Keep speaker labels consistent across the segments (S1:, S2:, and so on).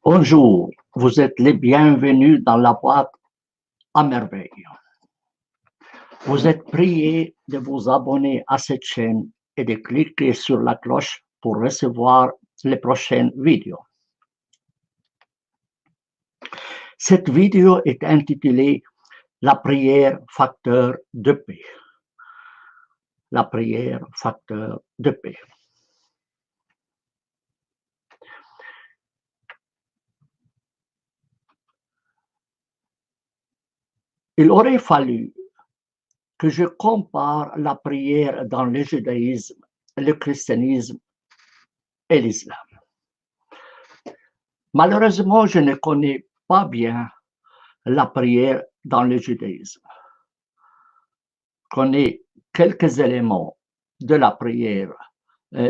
S1: Bonjour, vous êtes les bienvenus dans la boîte à merveille. Vous êtes priés de vous abonner à cette chaîne et de cliquer sur la cloche pour recevoir les prochaines vidéos. Cette vidéo est intitulée La prière facteur de paix. La prière facteur de paix. Il aurait fallu que je compare la prière dans le judaïsme, le christianisme et l'islam. Malheureusement, je ne connais pas bien la prière dans le judaïsme. Je connais quelques éléments de la prière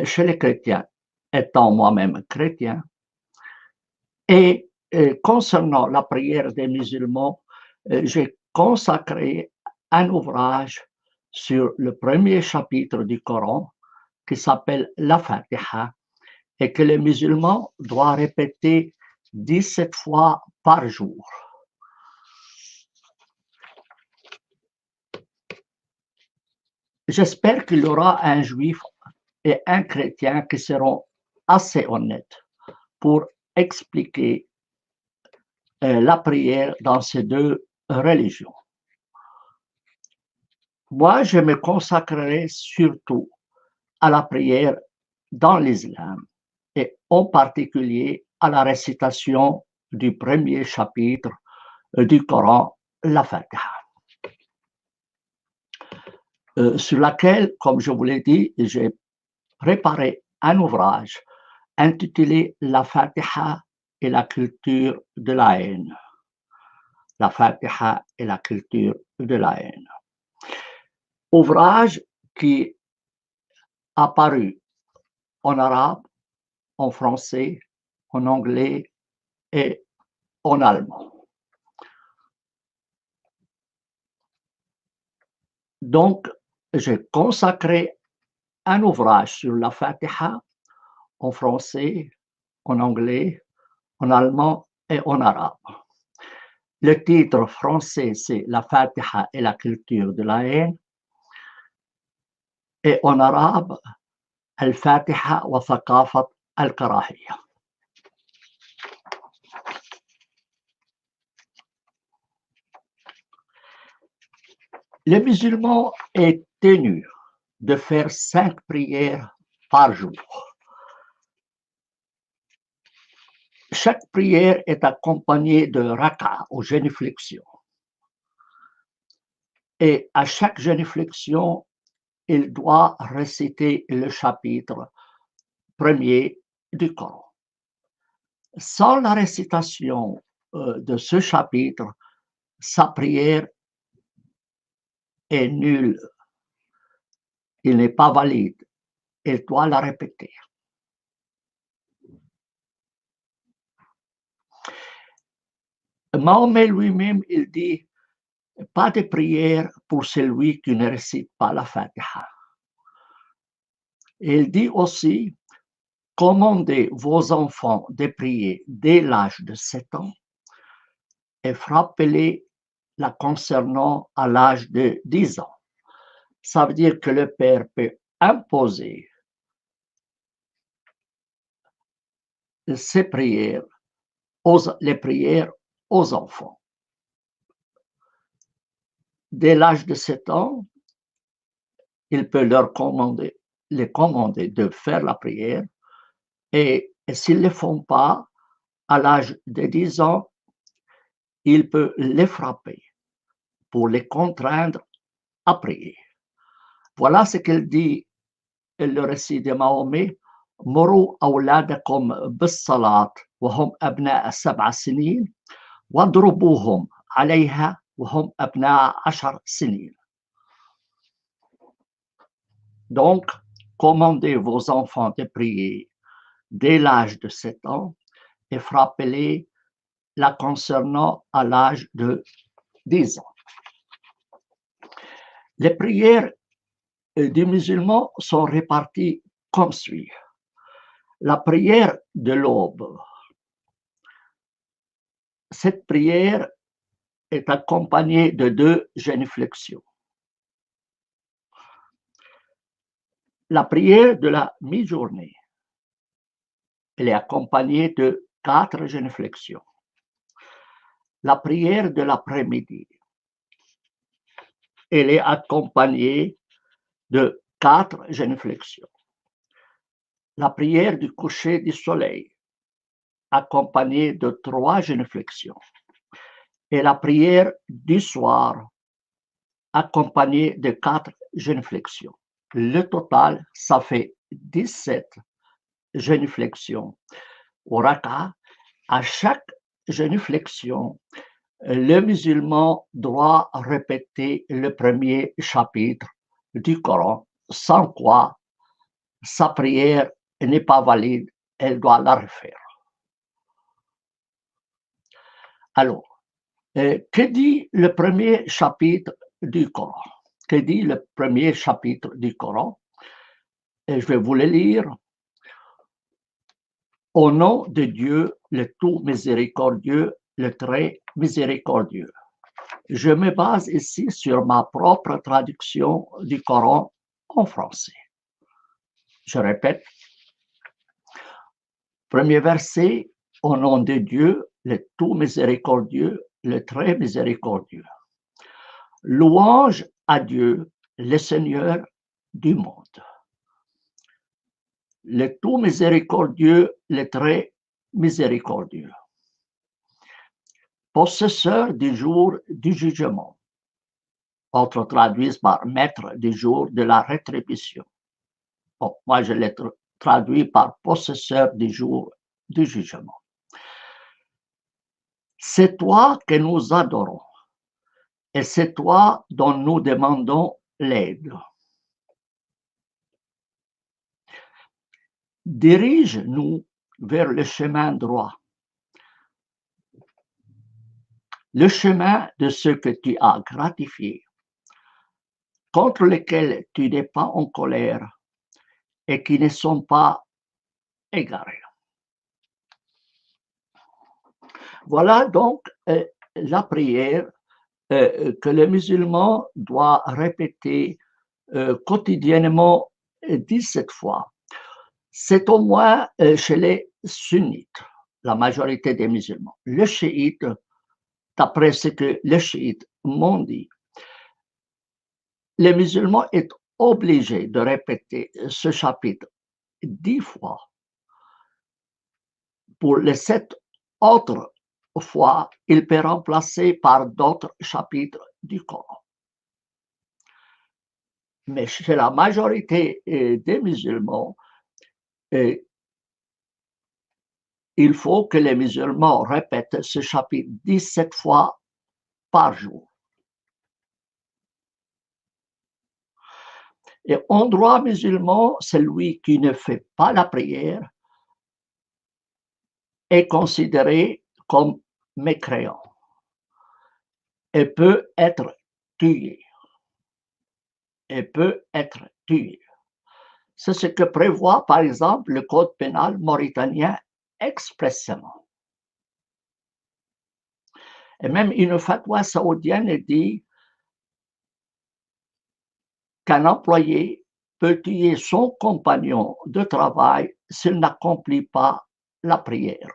S1: chez les chrétiens, étant moi-même chrétien. Et concernant la prière des musulmans, j'ai consacré un ouvrage sur le premier chapitre du Coran qui s'appelle la Fatiha et que les musulmans doivent répéter 17 fois par jour. J'espère qu'il y aura un juif et un chrétien qui seront assez honnêtes pour expliquer la prière dans ces deux religions. Moi, je me consacrerai surtout à la prière dans l'islam et en particulier à la récitation du premier chapitre du Coran, la Fatiha, sur laquelle, comme je vous l'ai dit, j'ai préparé un ouvrage intitulé La Fatiha et la culture de la haine. La Fatiha et la culture de la haine. Ouvrage qui est apparu en arabe, en français, en anglais et en allemand. Donc, j'ai consacré un ouvrage sur la Fatiha en français, en anglais, en allemand et en arabe. Le titre français, c'est La Fatiha et la culture de la haine. Et en arabe, Al-Fatiha wa Thaqafat al-Karahiyya. Les musulmans est tenu de faire 5 prières par jour. Chaque prière est accompagnée de raka ou génuflexion. Et à chaque génuflexion, il doit réciter le chapitre premier du Coran. Sans la récitation de ce chapitre, sa prière est nulle. Il n'est pas valide. Il doit la répéter. Mahomet lui-même, il dit pas de prière pour celui qui ne récite pas la Fatiha. Il dit aussi commandez vos enfants de prier dès l'âge de 7 ans et frappez-les la concernant à l'âge de 10 ans. Ça veut dire que le père peut imposer ses prières, les prières aux enfants. Dès l'âge de 7 ans, il peut les commander de faire la prière et s'ils ne le font pas, à l'âge de 10 ans, il peut les frapper pour les contraindre à prier. Voilà ce qu'il dit le récit de Mahomet. مروا أولادكم بالصلاة وهم أبناء 7 سنين واضربوهم عليها وهم أبناء 10 سنين. Donc, commandez vos enfants de prier dès l'âge de 7 ans et frappez-les la concernant à l'âge de 10 ans. Les prières des musulmans sont réparties comme suit. La prière de l'aube, cette prière est accompagnée de 2 génuflexions. La prière de la mi-journée, elle est accompagnée de 4 génuflexions. La prière de l'après-midi, elle est accompagnée de 4 génuflexions. La prière du coucher du soleil, accompagnée de 3 génuflexions. Et la prière du soir, accompagnée de 4 génuflexions. Le total, ça fait 17 génuflexions. Au raka, à chaque génuflexion, le musulman doit répéter le premier chapitre du Coran, sans quoi sa prière n'est pas valide, elle doit la refaire. Alors, que dit le premier chapitre du Coran? Que dit le premier chapitre du Coran? Et je vais vous le lire. Au nom de Dieu, le tout miséricordieux, le très miséricordieux. Je me base ici sur ma propre traduction du Coran en français. Je répète. Premier verset, au nom de Dieu, le tout miséricordieux, le très miséricordieux. Louange à Dieu, le Seigneur du monde. Le tout miséricordieux, le très miséricordieux. Possesseur du jour du jugement. Autres traduisent par maître du jour de la rétribution. Bon, moi, je l'ai traduit par possesseur du jour du jugement. C'est toi que nous adorons et c'est toi dont nous demandons l'aide. Dirige-nous vers le chemin droit, le chemin de ceux que tu as gratifiés, contre lesquels tu n'es pas en colère et qui ne sont pas égarés. Voilà donc la prière que le musulman doit répéter quotidiennement 17 fois. C'est au moins chez les sunnites, la majorité des musulmans. Les chiites, d'après ce que les chiites m'ont dit, les musulmans sont obligés de répéter ce chapitre 10 fois. Pour les 7 autres fois, il peut remplacer par d'autres chapitres du Coran. Mais chez la majorité des musulmans, il faut que les musulmans répètent ce chapitre 17 fois par jour. Et en droit musulman, celui qui ne fait pas la prière est considéré comme mécréant et peut être tué. C'est ce que prévoit, par exemple, le code pénal mauritanien expressément. Et même une fatwa saoudienne dit qu'un employé peut tuer son compagnon de travail s'il n'accomplit pas la prière.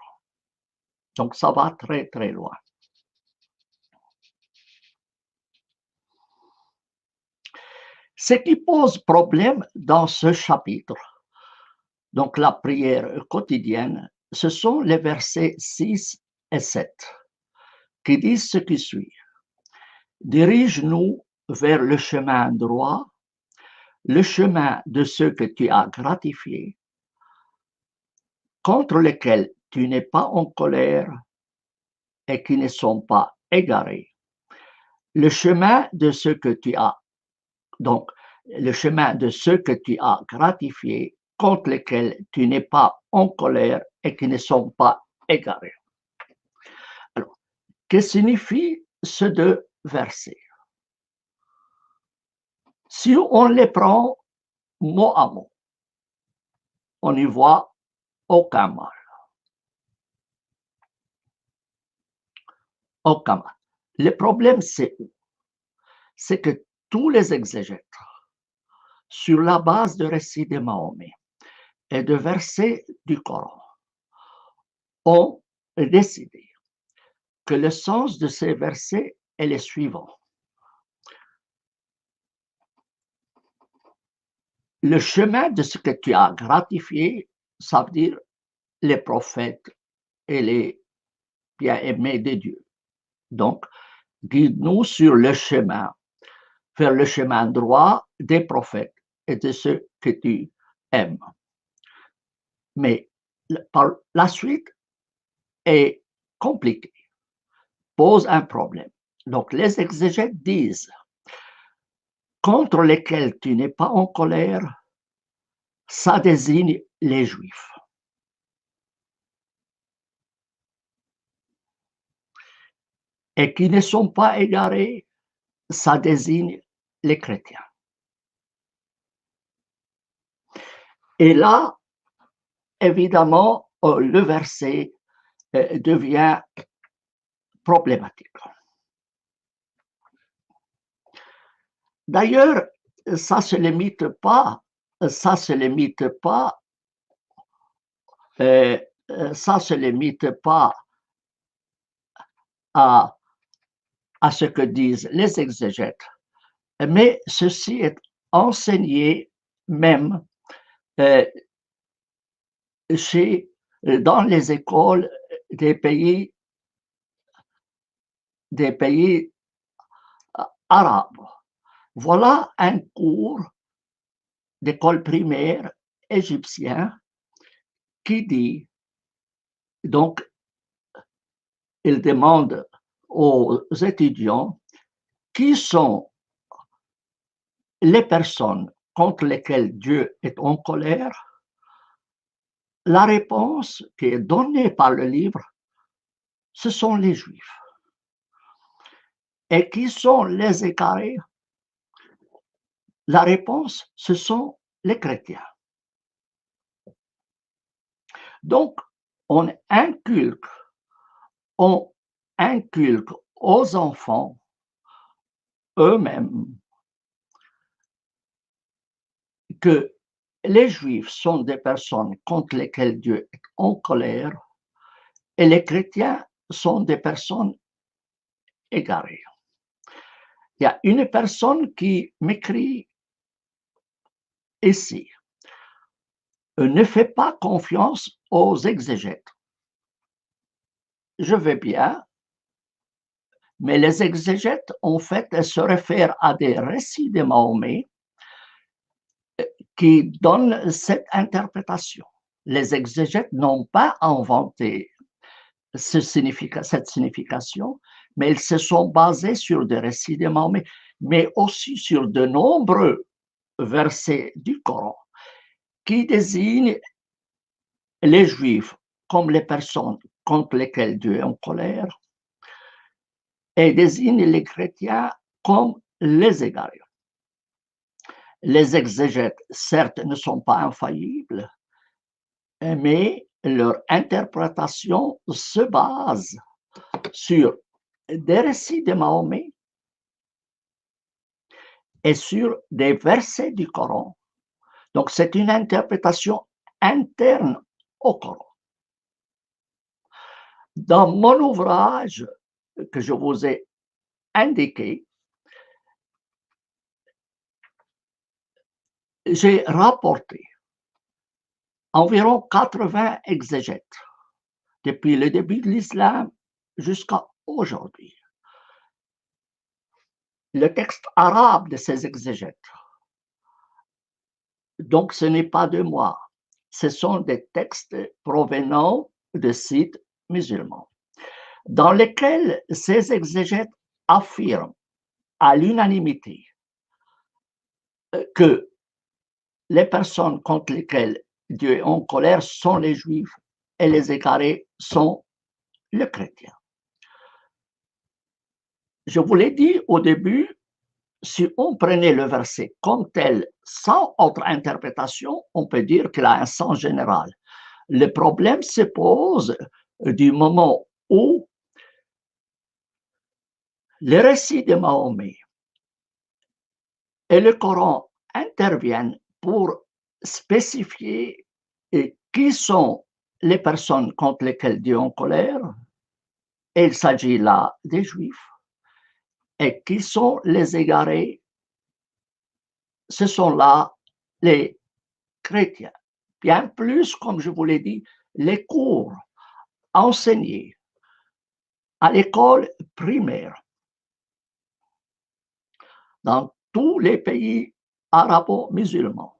S1: Donc ça va très très loin. Ce qui pose problème dans ce chapitre, donc la prière quotidienne, ce sont les versets 6 et 7 qui disent ce qui suit. Dirige-nous vers le chemin droit, le chemin de ceux que tu as gratifiés, contre lesquels tu n'es pas en colère et qui ne sont pas égarés. Le chemin de ceux que tu as, donc le chemin de ceux que tu as gratifiés, contre lesquels tu n'es pas en colère et qui ne sont pas égarés. Alors, que signifient ces 2 versets? Si on les prend mot à mot, on n'y voit aucun mal. aucun mal. Le problème, c'est où? C'est que tous les exégètes, sur la base de récits de Mahomet et de versets du Coran, ont décidé que le sens de ces versets est le suivant. Le chemin de ce que tu as gratifié, ça veut dire les prophètes et les bien-aimés de Dieu. Donc, guide-nous sur le chemin, vers le chemin droit des prophètes et de ceux que tu aimes. Mais par la suite est compliquée, pose un problème. Donc, les exégètes disent contre lesquels tu n'es pas en colère, ça désigne les Juifs. Et qui ne sont pas égarés, ça désigne les chrétiens. Et là, évidemment, le verset devient problématique. D'ailleurs, ça se limite pas, ça se limite pas, ça se limite pas à, à ce que disent les exégètes, mais ceci est enseigné même dans les écoles des pays arabes. Voilà un cours d'école primaire égyptien qui dit, donc, il demande aux étudiants qui sont les personnes contre lesquelles Dieu est en colère. La réponse qui est donnée par le livre, ce sont les Juifs. Et qui sont les égarés? La réponse, ce sont les chrétiens. Donc, on inculque aux enfants eux-mêmes que les Juifs sont des personnes contre lesquelles Dieu est en colère et les chrétiens sont des personnes égarées. Il y a une personne qui m'écrit ici, ne fais pas confiance aux exégètes. Je vais bien, mais les exégètes, en fait, se réfèrent à des récits de Mahomet qui donnent cette interprétation. Les exégètes n'ont pas inventé cette signification, mais ils se sont basés sur des récits de Mahomet, mais aussi sur de nombreux versets du Coran qui désignent les Juifs comme les personnes contre lesquelles Dieu est en colère et désignent les chrétiens comme les égarés. Les exégètes, certes, ne sont pas infaillibles, mais leur interprétation se base sur des récits de Mahomet et sur des versets du Coran. Donc, c'est une interprétation interne au Coran. Dans mon ouvrage que je vous ai indiqué, j'ai rapporté environ 80 exégètes depuis le début de l'islam jusqu'à aujourd'hui. Le texte arabe de ces exégètes, donc ce n'est pas de moi, ce sont des textes provenant de sites musulmans, dans lesquels ces exégètes affirment à l'unanimité que les personnes contre lesquelles Dieu est en colère sont les Juifs et les égarés sont les chrétiens. Je vous l'ai dit au début, si on prenait le verset comme tel, sans autre interprétation, on peut dire qu'il a un sens général. Le problème se pose du moment où Les récits de Mahomet et le Coran interviennent pour spécifier qui sont les personnes contre lesquelles Dieu est en colère, et il s'agit là des Juifs, et qui sont les égarés, ce sont là les chrétiens. Bien plus, comme je vous l'ai dit, les cours enseignés à l'école primaire dans tous les pays arabo-musulmans.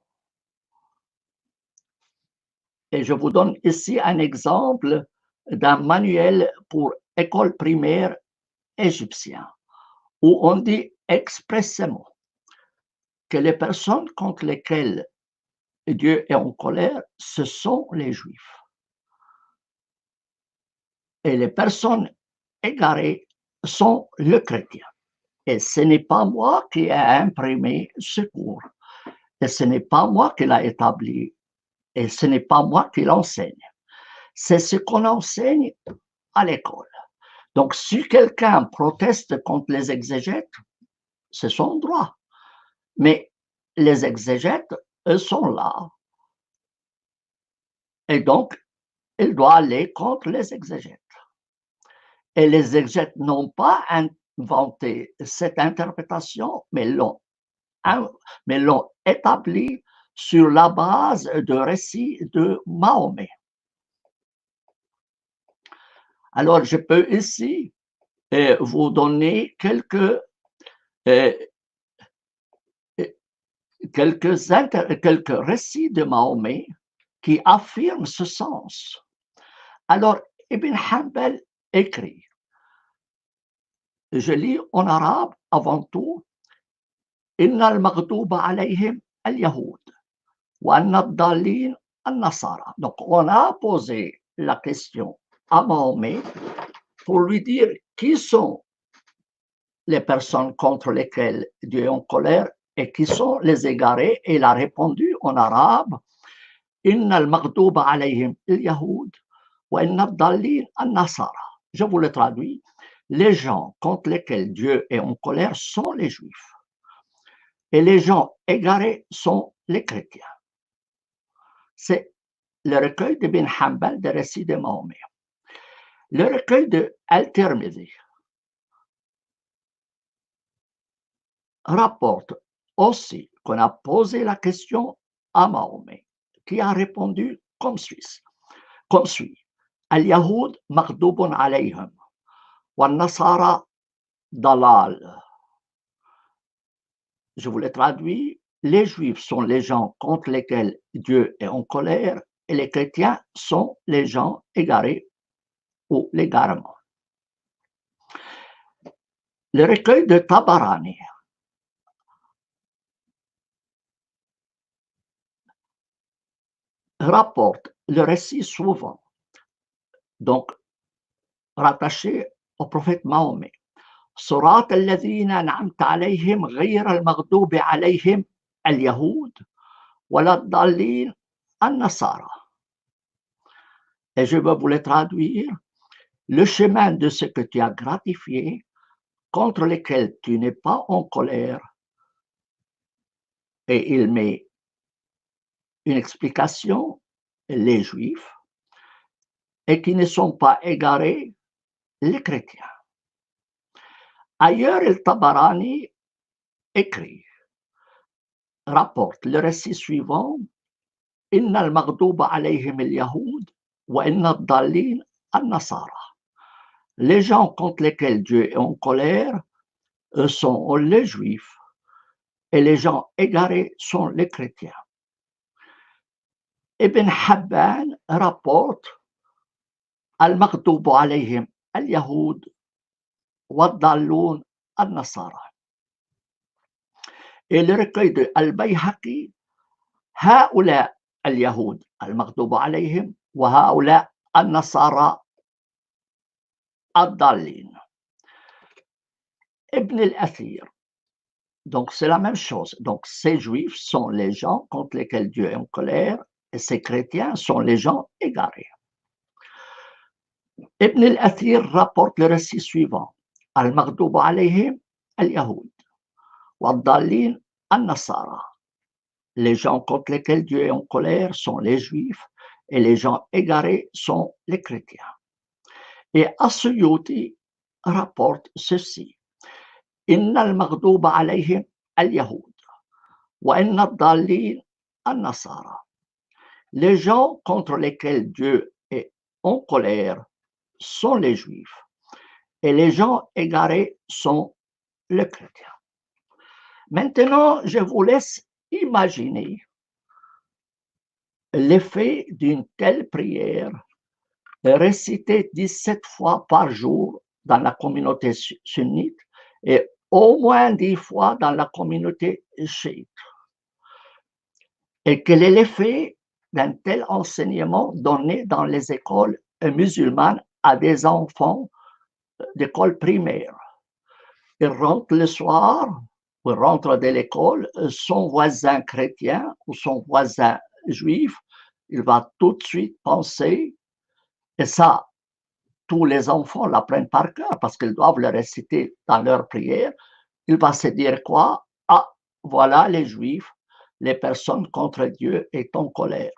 S1: Et je vous donne ici un exemple d'un manuel pour école primaire égyptien, où on dit expressément que les personnes contre lesquelles Dieu est en colère, ce sont les Juifs. Et les personnes égarées sont le chrétien. Et ce n'est pas moi qui ai imprimé ce cours. Et ce n'est pas moi qui l'ai établi. Et ce n'est pas moi qui l'enseigne. C'est ce qu'on enseigne à l'école. Donc, si quelqu'un proteste contre les exégètes, c'est son droit. Mais les exégètes, eux, sont là. Et donc, il doit aller contre les exégètes. Et les exégètes n'ont pas inventé cette interprétation, mais l'ont établie sur la base de récits de Mahomet. Alors, je peux ici vous donner quelques récits de Mahomet qui affirment ce sens. Alors, Ibn Hanbal écrit, je lis en arabe avant tout, إن المغضوب عليهم اليهود وأن الضالين النصارى. Donc, on a posé la question à Mahomet pour lui dire qui sont les personnes contre lesquelles Dieu est en colère et qui sont les égarés. Et il a répondu en arabe, إن المغضوب عليهم اليهود وإن الضالين النصارى. Je vous le traduis. Les gens contre lesquels Dieu est en colère sont les Juifs. Et les gens égarés sont les chrétiens. C'est le recueil de Ibn Hanbal des récits de Mahomet. Le recueil de Al-Tirmidhi rapporte aussi qu'on a posé la question à Mahomet, qui a répondu comme suit. Al-Yahoud maghdoubun alayhim, wa nasara dalal. Je vous le traduis. Les Juifs sont les gens contre lesquels Dieu est en colère et les chrétiens sont les gens égarés ou l'égarement. Le recueil de Tabarani rapporte le récit suivant, donc rattaché au prophète Mahomet. صراط الذين أنعمت عليهم غير المغضوب عليهم اليهود ولا الضالين النصارى. Et je vais vous le traduire. Le chemin de ce que tu as gratifié, contre lesquels tu n'es pas en colère. Et il met une explication, les Juifs, et qui ne sont pas égarés, les chrétiens. Ailleurs, el Tabarani écrit, rapporte le récit suivant, إن المغضوب عليهم اليهود وإن الضالين النصارى. Les gens contre lesquels Dieu est en colère sont les Juifs et les gens égarés sont les chrétiens. Ibn Habban rapporte المغضوب عليهم اليهود والضالون النصارى. Et le recueil de Al-Bayhaqi, هؤلاء اليهود المغضوب عليهم وهؤلاء النصارى الضالين. Ibn al-Athir, donc c'est la même chose. Donc ces Juifs sont les gens contre lesquels Dieu est en colère et ces chrétiens sont les gens égarés. Ibn al-Athir rapporte le récit suivant. المغضوب عليهم اليهود والضالين النصارى. Les gens contre lesquels Dieu est en colère sont les juifs et les gens égarés sont les chrétiens. Et As-Suyuti rapporte ceci: إن المغضوب عليهم اليهود وإن الضالين النصارى. Les gens contre lesquels Dieu est en colère sont les juifs et les gens égarés sont les chrétiens. Maintenant, je vous laisse imaginer l'effet d'une telle prière récitée 17 fois par jour dans la communauté sunnite et au moins 10 fois dans la communauté chiite. Et quel est l'effet d'un tel enseignement donné dans les écoles musulmanes à des enfants d'école primaire? Il rentre le soir, il rentre de l'école, son voisin chrétien ou son voisin juif, il va tout de suite penser, et ça, tous les enfants l'apprennent par cœur parce qu'ils doivent le réciter dans leur prière, il va se dire quoi? Ah, voilà les juifs, les personnes contre Dieu est en colère.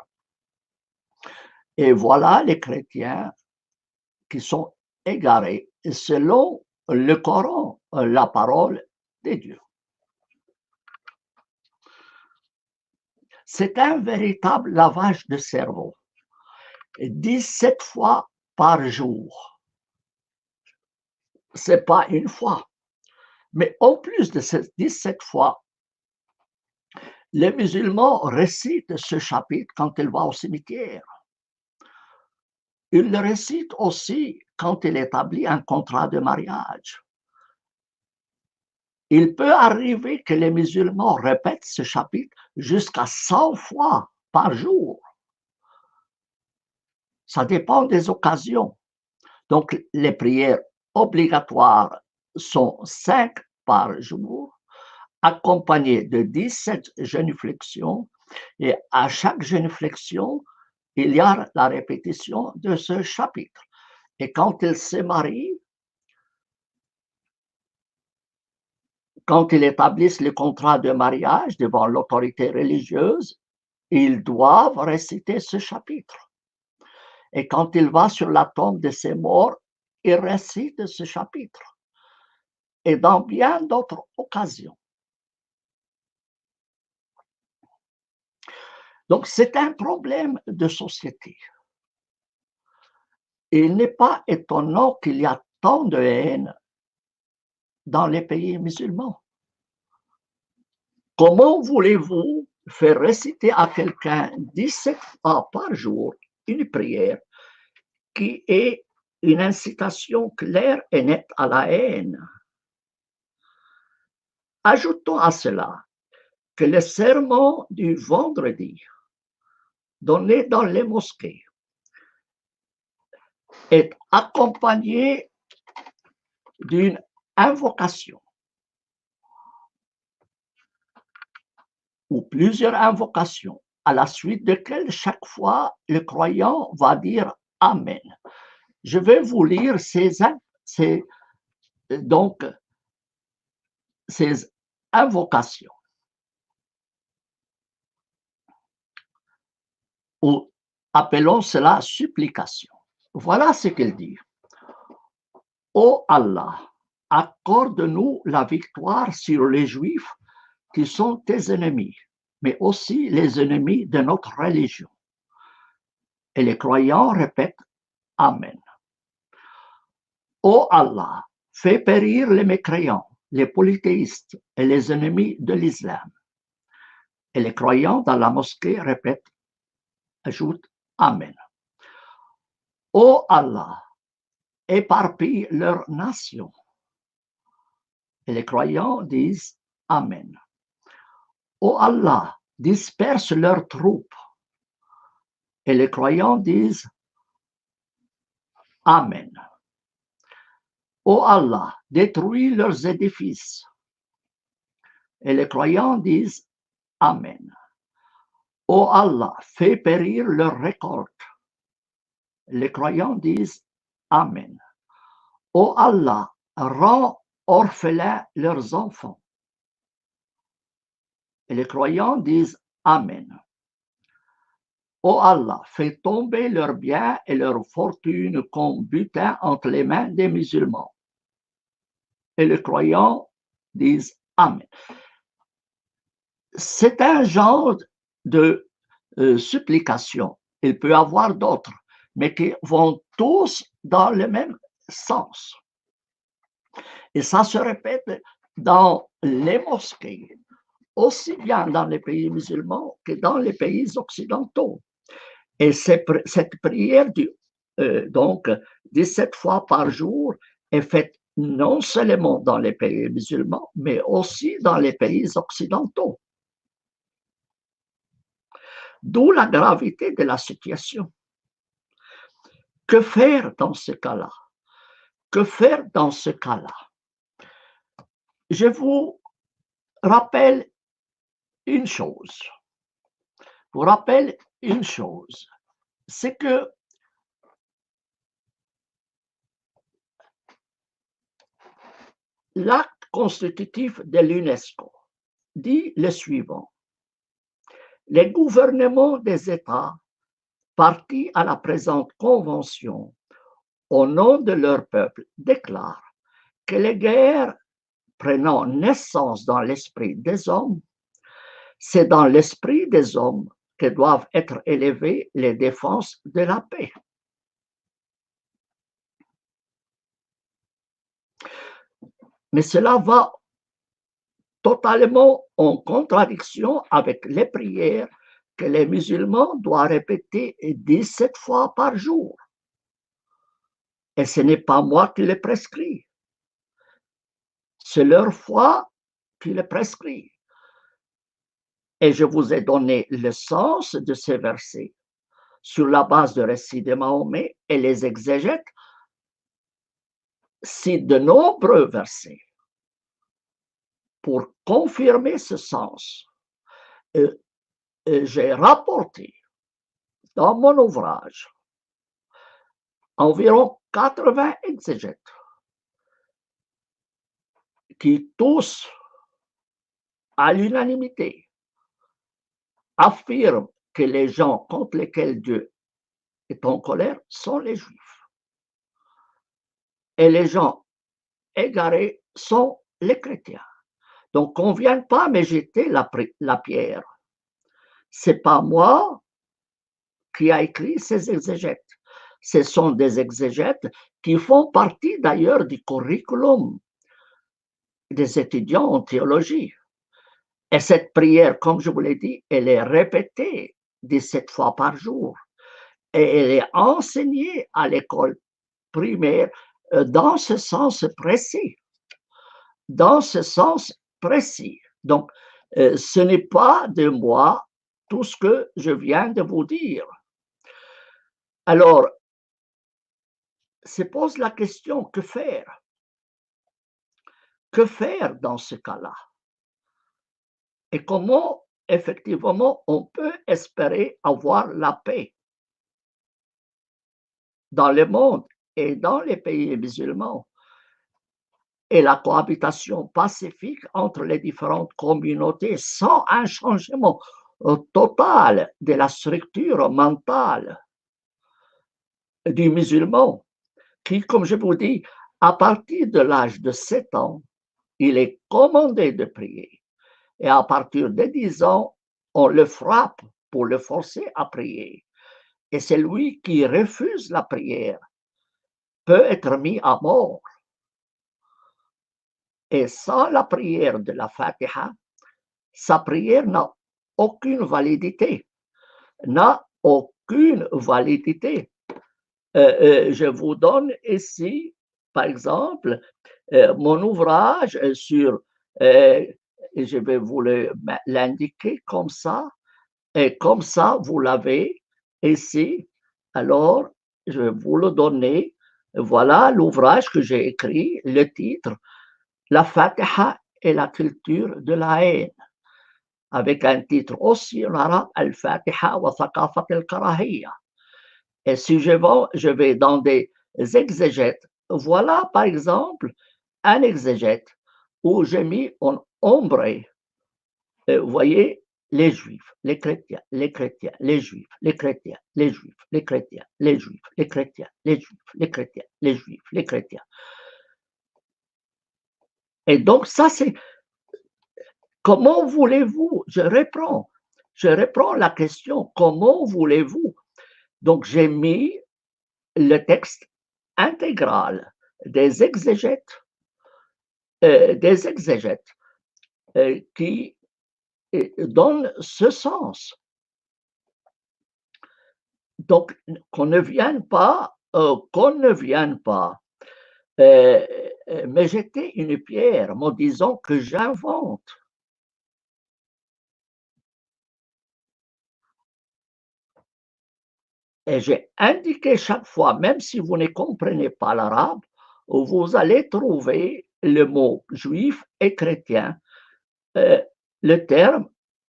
S1: Et voilà les chrétiens qui sont égarés selon le Coran, la parole de Dieu. C'est un véritable lavage de cerveau. 17 fois par jour. Ce n'est pas une fois. Mais en plus de ces 17 fois, les musulmans récitent ce chapitre quand ils vont au cimetière. Ils le récitent aussi quand ils établissent un contrat de mariage. Il peut arriver que les musulmans répètent ce chapitre jusqu'à 100 fois par jour. Ça dépend des occasions. Donc, les prières obligatoires sont 5 par jour, accompagnées de 17 génuflexions, et à chaque génuflexion, il y a la répétition de ce chapitre. Et quand ils se marient, quand ils établissent le contrat de mariage devant l'autorité religieuse, ils doivent réciter ce chapitre. Et quand il va sur la tombe de ses morts, il récite ce chapitre. Et dans bien d'autres occasions. Donc, c'est un problème de société. Il n'est pas étonnant qu'il y a tant de haine dans les pays musulmans. Comment voulez-vous faire réciter à quelqu'un 17 fois par jour une prière qui est une incitation claire et nette à la haine? Ajoutons à cela que le sermon du vendredi donné dans les mosquées est accompagné d'une invocation ou plusieurs invocations, à la suite desquelles chaque fois le croyant va dire Amen. Je vais vous lire ces invocations. Ou appelons cela supplication. Voilà ce qu'il dit. Ô Allah, accorde-nous la victoire sur les Juifs qui sont tes ennemis, mais aussi les ennemis de notre religion. Et les croyants répètent Amen. Ô Allah, fais périr les mécréants, les polythéistes et les ennemis de l'islam. Et les croyants dans la mosquée répètent, ajoutent Amen. Ô Allah, éparpille leur nation. Et les croyants disent Amen. Ô Allah, disperse leurs troupes. Et les croyants disent Amen. Ô Allah, détruis leurs édifices. Et les croyants disent Amen. Ô Allah, fais périr leurs récoltes. Les croyants disent Amen. Ô Allah, rend orphelins leurs enfants. Et les croyants disent Amen. Ô Allah, fais tomber leurs biens et leurs fortunes comme butin entre les mains des musulmans. Et les croyants disent Amen. C'est un genre de supplication. Il peut y avoir d'autres, mais qui vont tous dans le même sens. Et ça se répète dans les mosquées, aussi bien dans les pays musulmans que dans les pays occidentaux. Et cette prière, donc 17 fois par jour, est faite non seulement dans les pays musulmans, mais aussi dans les pays occidentaux. D'où la gravité de la situation. Que faire dans ce cas-là? Que faire dans ce cas-là? Je vous rappelle une chose. C'est que l'acte constitutif de l'UNESCO dit le suivant. Les gouvernements des États partis à la présente convention, au nom de leur peuple, déclarent que les guerres prenant naissance dans l'esprit des hommes, c'est dans l'esprit des hommes que doivent être élevées les défenses de la paix. Mais cela va totalement en contradiction avec les prières que les musulmans doivent répéter 17 fois par jour. Et ce n'est pas moi qui les prescris. C'est leur foi qui les prescrit. Et je vous ai donné le sens de ces versets sur la base de récits de Mahomet et les exégètes citent de nombreux versets pour confirmer ce sens. J'ai rapporté dans mon ouvrage environ 80 exégètes qui tous, à l'unanimité, affirment que les gens contre lesquels Dieu est en colère sont les Juifs. Et les gens égarés sont les chrétiens. Donc, on ne vient pas me jeter la pierre. Ce n'est pas moi qui a écrit ces exégètes. Ce sont des exégètes qui font partie d'ailleurs du curriculum des étudiants en théologie. Et cette prière, comme je vous l'ai dit, elle est répétée 17 fois par jour. Et elle est enseignée à l'école primaire dans ce sens précis. Dans ce sens précis. Donc, ce n'est pas de moi tout ce que je viens de vous dire. Alors, se pose la question, que faire? Que faire dans ce cas-là? Et comment, effectivement, on peut espérer avoir la paix dans le monde et dans les pays musulmans et la cohabitation pacifique entre les différentes communautés sans un changement total de la structure mentale du musulman qui, comme je vous dis, à partir de l'âge de 7 ans, il est commandé de prier. Et à partir de 10 ans, on le frappe pour le forcer à prier. Et celui qui refuse la prière peut être mis à mort. Et sans la prière de la Fatiha, sa prière n'a aucune validité. N'a aucune validité. Je vous donne ici, par exemple, mon ouvrage sur, je vais vous l'indiquer comme ça, et comme ça, vous l'avez ici. Alors, je vais vous le donner. Voilà l'ouvrage que j'ai écrit, le titre, La Fatiha et la culture de la haine, avec un titre aussi en arabe, Al-Fatiha wa Thaqafat al-Karahiyya. Et si je vais dans des exégètes, voilà par exemple un exégète où j'ai mis en ombré, vous voyez, les juifs, les chrétiens, les chrétiens, les juifs, les chrétiens, les juifs, les chrétiens, les juifs, les chrétiens, les juifs, les chrétiens, les juifs, les chrétiens. Et donc ça, c'est comment voulez-vous, je reprends la question, comment voulez-vous? Donc j'ai mis le texte intégral des exégètes qui donnent ce sens. Donc, qu'on ne vienne pas me jeter une pierre me disant que j'invente. Et j'ai indiqué chaque fois, même si vous ne comprenez pas l'arabe, vous allez trouver le mot juif et chrétien, le terme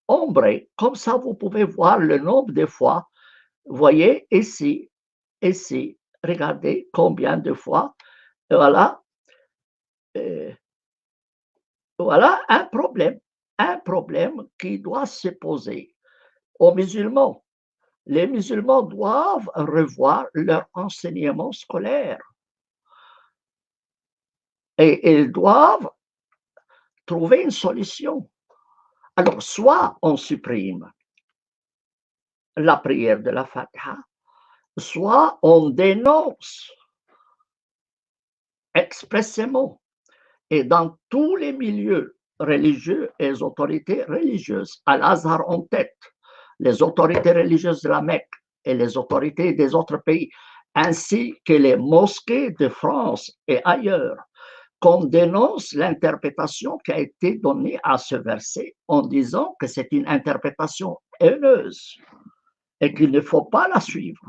S1: ombré. Comme ça, vous pouvez voir le nombre de fois. Voyez ici, ici, regardez combien de fois. Voilà, voilà un problème qui doit se poser aux musulmans. Les musulmans doivent revoir leur enseignement scolaire et ils doivent trouver une solution. Alors, soit on supprime la prière de la Fatiha, soit on dénonce expressément et dans tous les milieux religieux et les autorités religieuses, Al-Azhar en tête, les autorités religieuses de la Mecque et les autorités des autres pays, ainsi que les mosquées de France et ailleurs, qu'on dénonce l'interprétation qui a été donnée à ce verset en disant que c'est une interprétation haineuse et qu'il ne faut pas la suivre.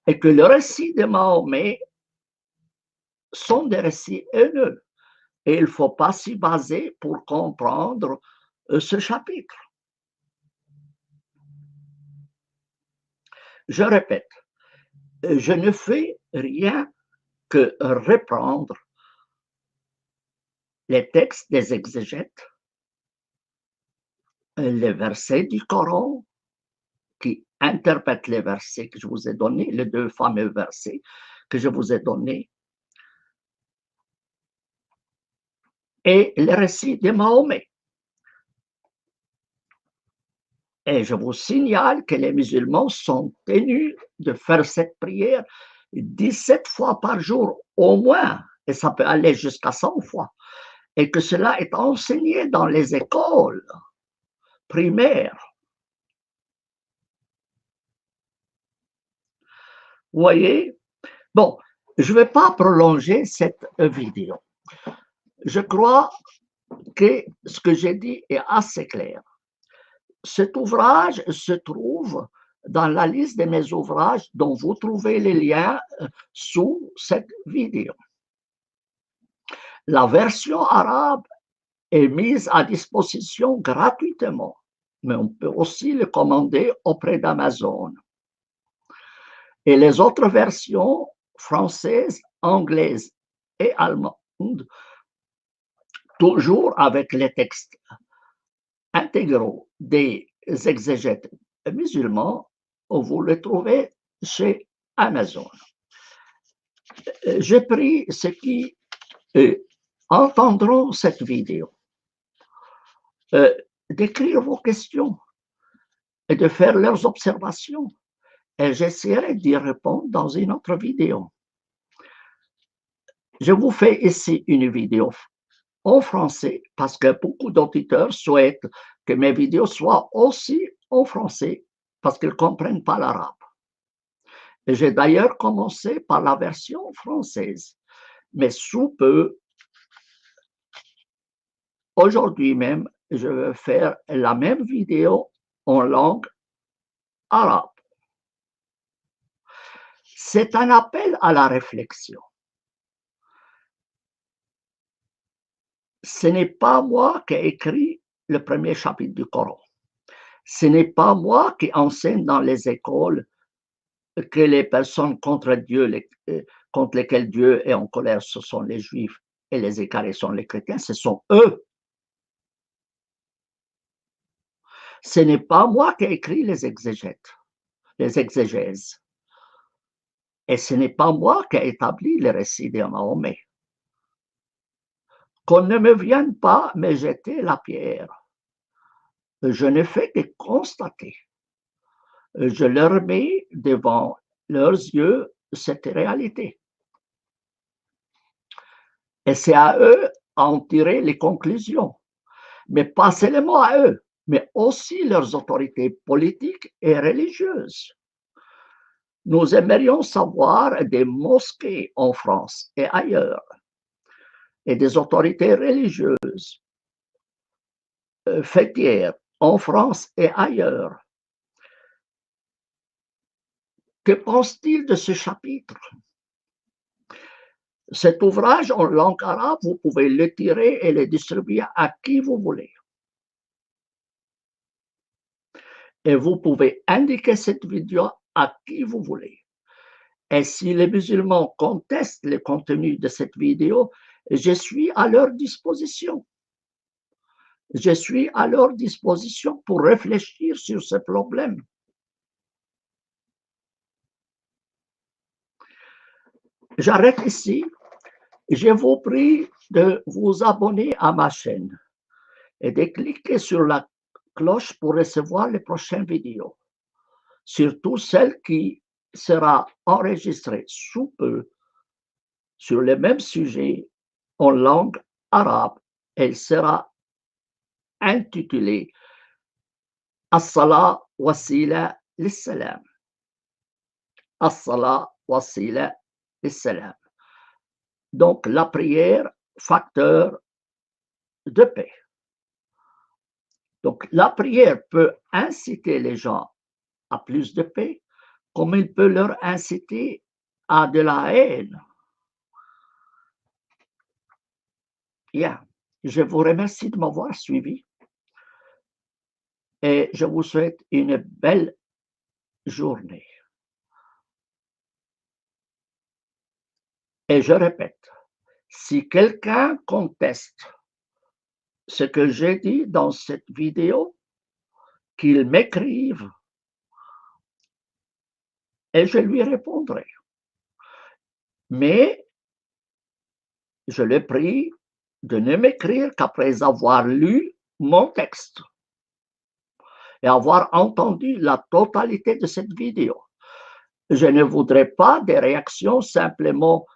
S1: Et que le récit de Mahomet sont des récits haineux. Et il ne faut pas s'y baser pour comprendre ce chapitre. Je répète, je ne fais rien que reprendre les textes des exégètes, les versets du Coran qui interprètent les versets que je vous ai donnés, les deux fameux versets que je vous ai donnés, et le récit de Mahomet. Et je vous signale que les musulmans sont tenus de faire cette prière 17 fois par jour au moins, et ça peut aller jusqu'à 100 fois, et que cela est enseigné dans les écoles primaires. Vous voyez? Bon, je ne vais pas prolonger cette vidéo. Je crois que ce que j'ai dit est assez clair. Cet ouvrage se trouve dans la liste de mes ouvrages dont vous trouvez les liens sous cette vidéo. La version arabe est mise à disposition gratuitement, mais on peut aussi le commander auprès d'Amazon. Et les autres versions françaises, anglaises et allemandes, toujours avec les textes intégraux des exégètes musulmans, vous les trouvez chez Amazon. J'ai pris ceux qui entendront cette vidéo d'écrire vos questions et de faire leurs observations. Et j'essaierai d'y répondre dans une autre vidéo. Je vous fais ici une vidéo en français parce que beaucoup d'auditeurs souhaitent que mes vidéos soient aussi en français parce qu'ils ne comprennent pas l'arabe. J'ai d'ailleurs commencé par la version française, mais sous peu, aujourd'hui même, je vais faire la même vidéo en langue arabe. C'est un appel à la réflexion. Ce n'est pas moi qui ai écrit le premier chapitre du Coran. Ce n'est pas moi qui enseigne dans les écoles que les personnes contre Dieu, contre lesquelles Dieu est en colère, ce sont les Juifs et les égarés sont les chrétiens, ce sont eux. Ce n'est pas moi qui ai écrit les exégètes, les exégèses. Et ce n'est pas moi qui ai établi le récit de Mahomet. Qu'on ne me vienne pas me jeter la pierre. Je ne fais que constater. Je leur mets devant leurs yeux cette réalité. Et c'est à eux à en tirer les conclusions. Mais pas seulement à eux, mais aussi leurs autorités politiques et religieuses. Nous aimerions savoir des mosquées en France et ailleurs, et des autorités religieuses, fêtières en France et ailleurs. Que pense-t-il de ce chapitre? Cet ouvrage en langue arabe, vous pouvez le tirer et le distribuer à qui vous voulez. Et vous pouvez indiquer cette vidéo à qui vous voulez. Et si les musulmans contestent le contenu de cette vidéo, je suis à leur disposition. Je suis à leur disposition pour réfléchir sur ce problème. J'arrête ici. Je vous prie de vous abonner à ma chaîne et de cliquer sur la cloche pour recevoir les prochaines vidéos, surtout celle qui sera enregistrée sous peu sur le même sujet en langue arabe. Elle sera intitulée As-Salah Wasila Lissalam. As-Salah Wasila Lissalam. Donc, la prière, facteur de paix. Donc, la prière peut inciter les gens à plus de paix, comme il peut leur inciter à de la haine. Bien, je vous remercie de m'avoir suivi et je vous souhaite une belle journée. Et je répète, si quelqu'un conteste ce que j'ai dit dans cette vidéo, qu'il m'écrive et je lui répondrai. Mais je le prie de ne m'écrire qu'après avoir lu mon texte et avoir entendu la totalité de cette vidéo. Je ne voudrais pas des réactions simplement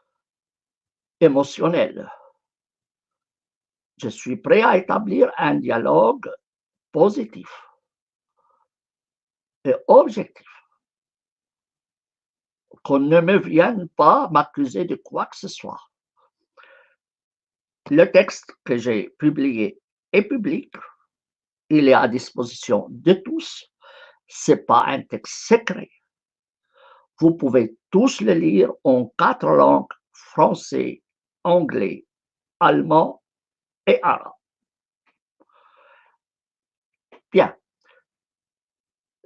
S1: émotionnelles. Je suis prêt à établir un dialogue positif et objectif. Qu'on ne me vienne pas m'accuser de quoi que ce soit. Le texte que j'ai publié est public. Il est à disposition de tous. Ce n'est pas un texte secret. Vous pouvez tous le lire en 4 langues, français, anglais, allemand et arabe. Bien.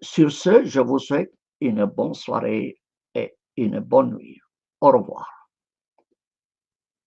S1: Sur ce, je vous souhaite une bonne soirée et une bonne nuit. Au revoir.